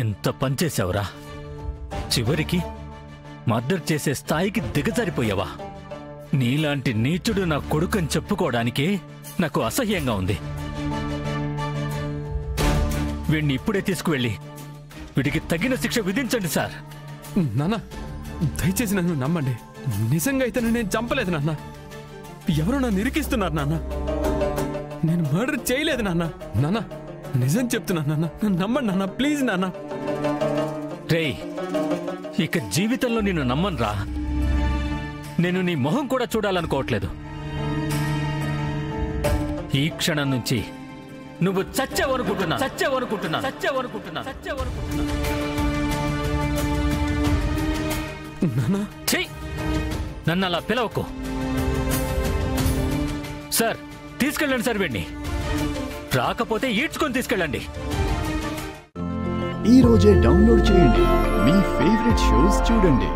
ఎంత పనిచేశావురా? చివరికి మర్డర్ చేసే స్థాయికి దిగజారిపోయావా? నీలాంటి నీచుడు నా కొడుకని చెప్పుకోవడానికే నాకు అసహ్యంగా ఉంది. వీణ్ణి ఇప్పుడే తీసుకువెళ్ళి వీడికి తగిన శిక్ష విధించండి సార్. నాన్న, దయచేసి నన్ను నమ్మండి. నిజంగా అయితే నేను చంపలేదు నాన్న. ఎవరో నన్ను ఇరికిస్తున్నారు నాన్న. నేను మర్డర్ చేయలేదు నాన్న. నాన్న, నిజం చెప్తున్నా నాన్న, నన్ను నమ్మండి నాన్న, ప్లీజ్ నాన్న. రేయ్, ఇక జీవితంలో నిన్ను నమ్మనురా. నేను నీ మొహం కూడా చూడాలనుకోవట్లేదు. ఈ క్షణం నుంచి నువ్వు చచ్చావనుకుంటున్నా. నన్ను అలా పిలవకు సార్. తీసుకెళ్ళండి సార్ వీడిని. రాకపోతే ఈడ్చుకొని తీసుకెళ్ళండి. ఈ రోజే డౌన్లోడ్ చేయండి. మీ ఫేవరెట్ షోస్ చూడండి.